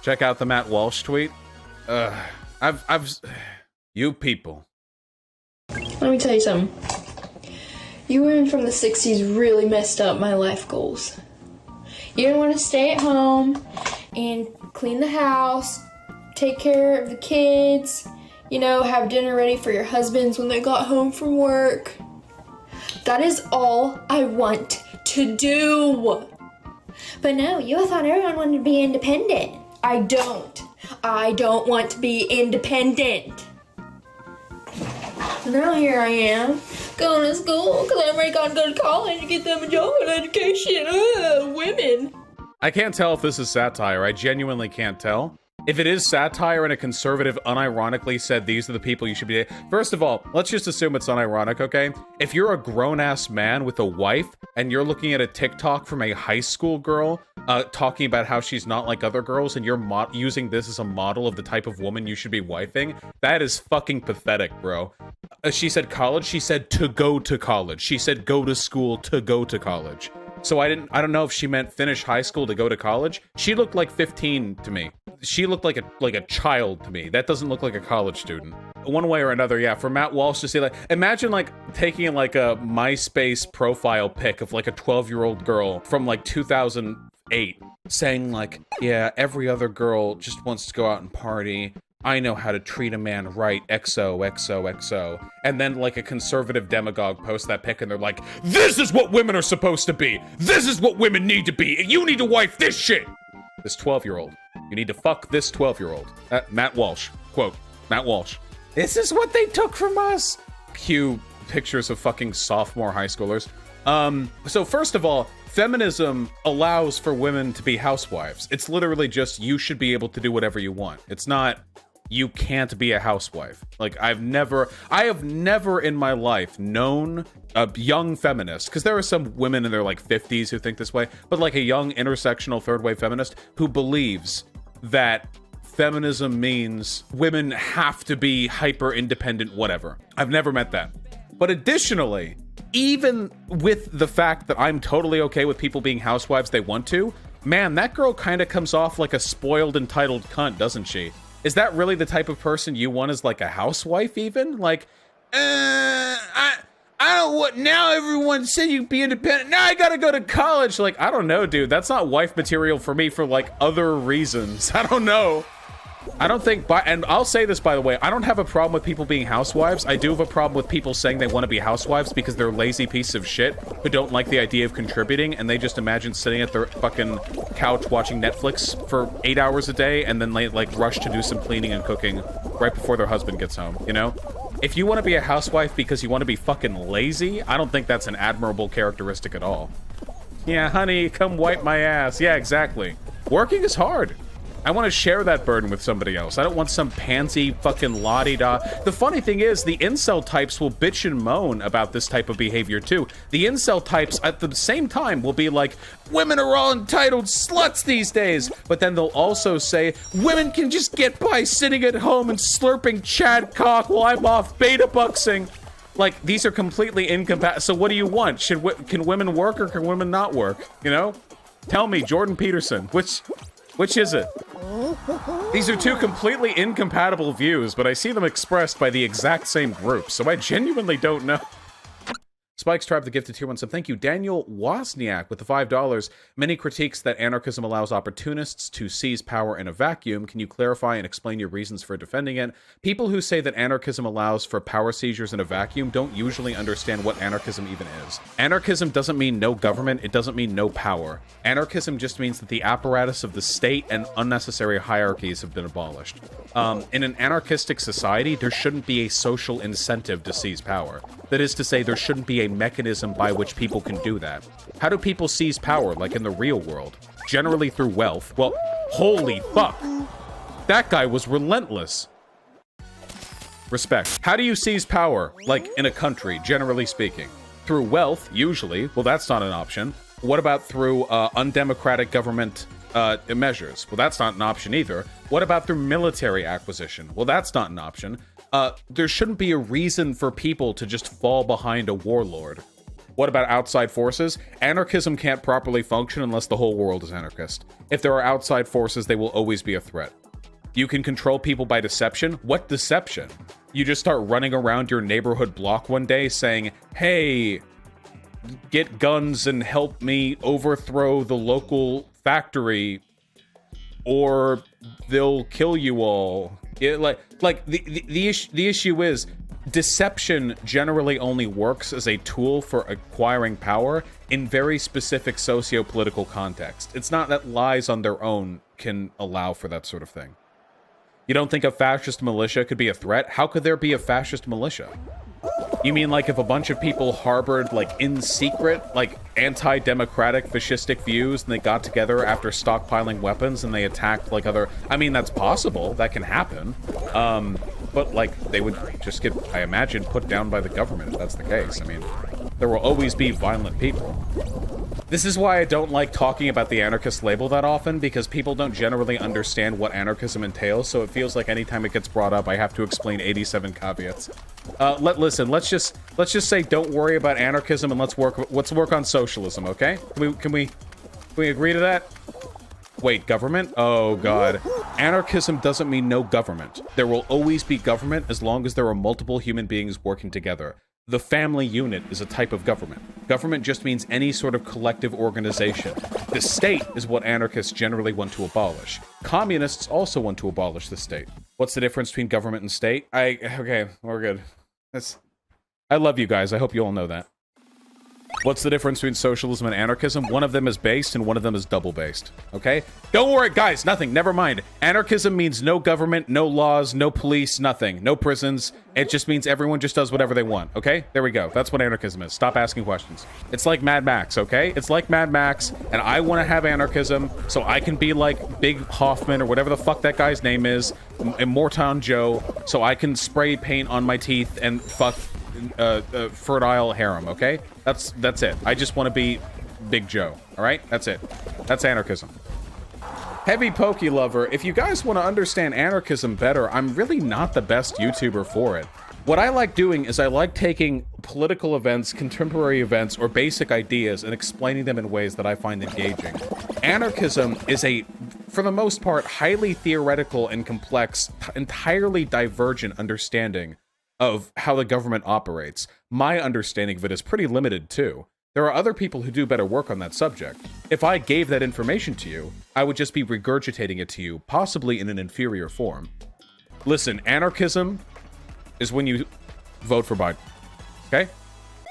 Check out the Matt Walsh tweet. You people. Let me tell you something. You women from the 60s really messed up my life goals. You didn't want to stay at home and clean the house, take care of the kids, you know, have dinner ready for your husbands when they got home from work. That is all I want to do. But no, you thought everyone wanted to be independent. I don't. I don't want to be independent. Now here I am, going to school because I'm ready to go to college and get them a job and education. Women. I can't tell if this is satire. I genuinely can't tell. If it is satire and a conservative unironically said these are the people you should be... First of all, let's just assume it's unironic, okay? If you're a grown-ass man with a wife and you're looking at a TikTok from a high school girl talking about how she's not like other girls and you're using this as a model of the type of woman you should be wifing, that is fucking pathetic, bro. She said college, she said to go to college. She said go to school to go to college. So I don't know if she meant finish high school to go to college. She looked like 15 to me. She looked like a child to me. That doesn't look like a college student. One way or another, yeah, for Matt Walsh to say, like, imagine like taking like a MySpace profile pic of like a 12-year-old girl from like 2008 saying like, yeah, every other girl just wants to go out and party. I know how to treat a man right, XOXOXO. And then like a conservative demagogue posts that pic and they're like, this is what women are supposed to be. This is what women need to be. And you need to wife this shit. This 12-year-old. You need to fuck this 12-year-old. Matt Walsh. Quote, Matt Walsh. This is what they took from us. Cue pictures of fucking sophomore high schoolers. So first of all, feminism allows for women to be housewives. It's literally just you should be able to do whatever you want. It's not you can't be a housewife. Like I have never in my life known a young feminist, because there are some women in their like 50s who think this way, but like a young intersectional third wave feminist who believes that feminism means women have to be hyper independent, whatever. I've never met that. But additionally, even with the fact that I'm totally okay with people being housewives they want to, man, that girl kind of comes off like a spoiled, entitled cunt, doesn't she? Is that really the type of person you want as like a housewife even? Like, I don't want, now everyone said you can be independent. Now I gotta go to college. Like, I don't know, dude. That's not wife material for me for like other reasons. I don't know. I don't think, and I'll say this by the way, I don't have a problem with people being housewives. I do have a problem with people saying they want to be housewives because they're lazy pieces of shit who don't like the idea of contributing and they just imagine sitting at their fucking couch watching Netflix for 8 hours a day and then they like rush to do some cleaning and cooking right before their husband gets home, you know? If you want to be a housewife because you want to be fucking lazy, I don't think that's an admirable characteristic at all. Yeah, honey, come wipe my ass. Yeah, exactly. Working is hard. I want to share that burden with somebody else. I don't want some pansy fucking la-di-da. The funny thing is, the incel types will bitch and moan about this type of behavior too. The incel types at the same time will be like, women are all entitled sluts these days. But then they'll also say, women can just get by sitting at home and slurping Chad cock while I'm off beta buxing. Like, these are completely incompatible. So what do you want? Can women work or can women not work? You know? Tell me, Jordan Peterson, which is it? These are two completely incompatible views, but I see them expressed by the exact same group, so I genuinely don't know. Spikes Tribe, the gifted tier 1 sub. Thank you. Daniel Wozniak with the $5. Many critiques that anarchism allows opportunists to seize power in a vacuum. Can you clarify and explain your reasons for defending it? People who say that anarchism allows for power seizures in a vacuum don't usually understand what anarchism even is. Anarchism doesn't mean no government. It doesn't mean no power. Anarchism just means that the apparatus of the state and unnecessary hierarchies have been abolished. In an anarchistic society, there shouldn't be a social incentive to seize power. That is to say, there shouldn't be a mechanism by which people can do that. How do people seize power, like in the real world? Generally through wealth. Well, holy fuck. That guy was relentless. Respect. How do you seize power, like in a country, generally speaking? Through wealth, usually. Well, that's not an option. What about through undemocratic government measures? Well, that's not an option either. What about through military acquisition? Well, that's not an option. There shouldn't be a reason for people to just fall behind a warlord. What about outside forces? Anarchism can't properly function unless the whole world is anarchist. If there are outside forces, they will always be a threat. You can control people by deception. What deception? You just start running around your neighborhood block one day saying, hey, get guns and help me overthrow the local factory or they'll kill you all. The issue is deception generally only works as a tool for acquiring power in very specific socio-political context. It's not that lies on their own can allow for that sort of thing. You don't think a fascist militia could be a threat? How could there be a fascist militia? You mean like if a bunch of people harbored, like, in secret, like, anti-democratic fascistic views and they got together after stockpiling weapons and they attacked, like, other... I mean, that's possible. That can happen. But, like, they would just get, I imagine, put down by the government if that's the case. I mean, there will always be violent people. This is why I don't like talking about the anarchist label that often, because people don't generally understand what anarchism entails, so it feels like anytime it gets brought up, I have to explain 87 caveats. Listen, let's just say don't worry about anarchism and let's work on socialism, okay? Can we agree to that? Wait, government? Oh god. Anarchism doesn't mean no government. There will always be government as long as there are multiple human beings working together. The family unit is a type of government. Government just means any sort of collective organization. The state is what anarchists generally want to abolish. Communists also want to abolish the state. What's the difference between government and state? Okay, we're good. I love you guys. I hope you all know that. What's the difference between socialism and anarchism? One of them is based and one of them is double based. Okay? Don't worry, guys. Nothing. Never mind. Anarchism means no government, no laws, no police, nothing. No prisons. It just means everyone just does whatever they want. Okay? There we go. That's what anarchism is. Stop asking questions. It's like Mad Max, okay? It's like Mad Max, and I want to have anarchism so I can be like Big Hoffman or whatever the fuck that guy's name is, Immortan Joe, so I can spray paint on my teeth and fuck fertile harem, okay? That's it. I just want to be Big Joe, all right? That's it. That's anarchism. Heavy Pokey Lover, if you guys want to understand anarchism better, I'm really not the best YouTuber for it. What I like doing is I like taking political events, contemporary events, or basic ideas and explaining them in ways that I find engaging. Anarchism is a, for the most part, highly theoretical and complex, entirely divergent understanding of how the government operates. My understanding of it is pretty limited, too. There are other people who do better work on that subject. If I gave that information to you, I would just be regurgitating it to you, possibly in an inferior form. Listen, anarchism is when you vote for Biden, okay?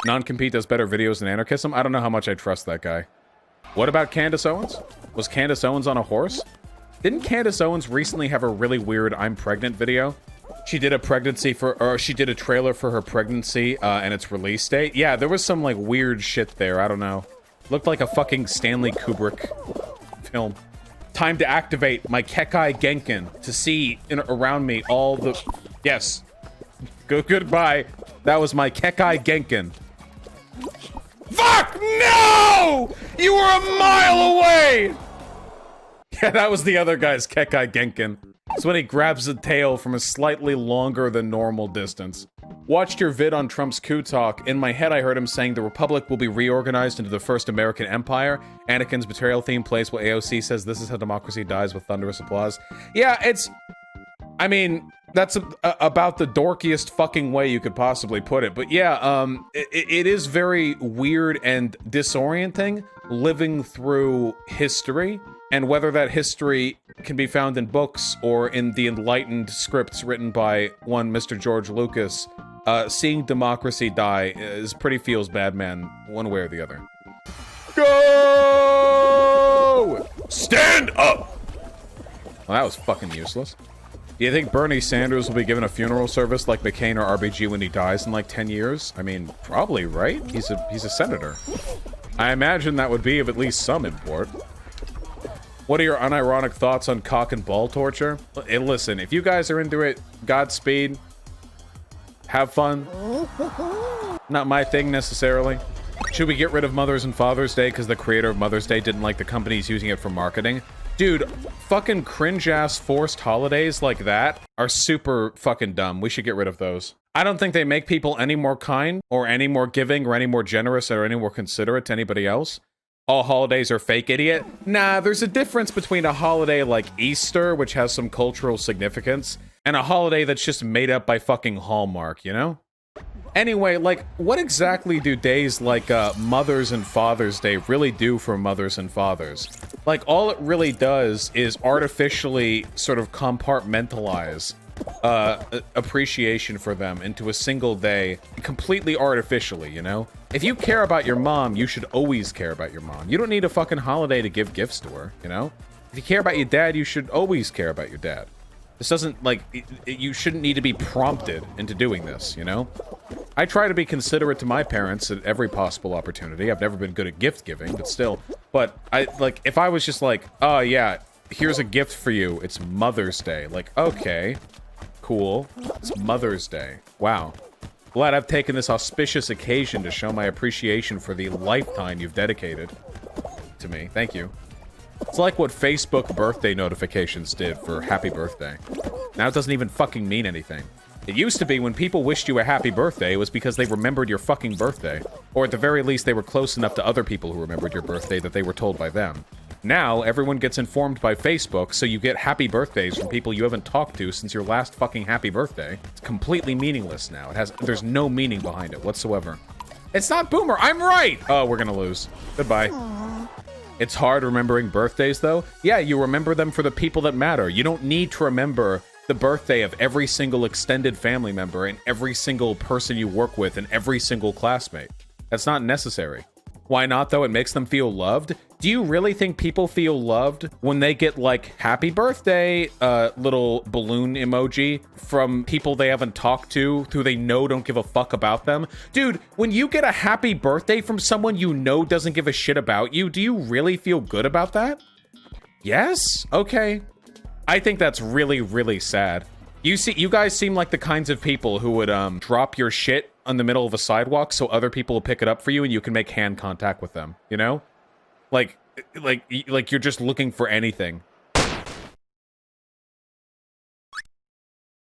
Non-compete does better videos than anarchism? I don't know how much I trust that guy. What about Candace Owens? Was Candace Owens on a horse? Didn't Candace Owens recently have a really weird I'm pregnant video? She did a she did a trailer for her pregnancy and its release date. Yeah, there was some like weird shit there. I don't know. Looked like a fucking Stanley Kubrick film. Time to activate my Kekai Genkin to see around me all the... Yes. Goodbye. That was my Kekai Genkin. Fuck no! You were a mile away! Yeah, that was the other guy's Kekai Genkin. It's when he grabs the tail from a slightly longer than normal distance. Watched your vid on Trump's coup talk. In my head, I heard him saying the Republic will be reorganized into the first American empire. Anakin's betrayal theme plays what AOC says, this is how democracy dies, with thunderous applause. Yeah, it's... I mean, that's about the dorkiest fucking way you could possibly put it. But yeah, it is very weird and disorienting living through history. And whether that history can be found in books or in the enlightened scripts written by one Mr. George Lucas, seeing democracy die is pretty feels bad, man, one way or the other. Go! Stand up! Well, that was fucking useless. Do you think Bernie Sanders will be given a funeral service like McCain or RBG when he dies in like 10 years? I mean, probably, right? He's a senator. I imagine that would be of at least some import. What are your unironic thoughts on cock and ball torture? Hey, listen, if you guys are into it, Godspeed. Have fun. Not my thing, necessarily. Should we get rid of Mother's and Father's Day because the creator of Mother's Day didn't like the companies using it for marketing? Dude, fucking cringe-ass forced holidays like that are super fucking dumb. We should get rid of those. I don't think they make people any more kind, or any more giving, or any more generous, or any more considerate to anybody else. All holidays are fake, idiot. Nah, there's a difference between a holiday like Easter, which has some cultural significance, and a holiday that's just made up by fucking Hallmark, you know? Anyway, like, what exactly do days like Mother's and Father's Day really do for mothers and fathers? Like, all it really does is artificially sort of compartmentalize appreciation for them into a single day, completely artificially, you know? If you care about your mom, you should always care about your mom. You don't need a fucking holiday to give gifts to her, you know? If you care about your dad, you should always care about your dad. This doesn't, like, you shouldn't need to be prompted into doing this, you know? I try to be considerate to my parents at every possible opportunity. I've never been good at gift giving, but still. But, like, if I was just like, oh, yeah, here's a gift for you, it's Mother's Day. Like, okay, cool, it's Mother's Day. Wow. Glad I've taken this auspicious occasion to show my appreciation for the lifetime you've dedicated to me. Thank you. It's like what Facebook birthday notifications did for happy birthday. Now it doesn't even fucking mean anything. It used to be when people wished you a happy birthday, it was because they remembered your fucking birthday. Or at the very least, they were close enough to other people who remembered your birthday that they were told by them. Now, everyone gets informed by Facebook, so you get happy birthdays from people you haven't talked to since your last fucking happy birthday. It's completely meaningless now. There's no meaning behind it whatsoever. It's not Boomer, I'm right! Oh, we're gonna lose. Goodbye. It's hard remembering birthdays, though. Yeah, you remember them for the people that matter. You don't need to remember the birthday of every single extended family member and every single person you work with and every single classmate. That's not necessary. Why not, though? It makes them feel loved. Do you really think people feel loved when they get, like, happy birthday, little balloon emoji from people they haven't talked to, who they know don't give a fuck about them? Dude, when you get a happy birthday from someone you know doesn't give a shit about you, do you really feel good about that? Yes? Okay. I think that's really, really sad. You guys seem like the kinds of people who would, drop your shit in the middle of a sidewalk so other people will pick it up for you and you can make hand contact with them, you know? Like you're just looking for anything.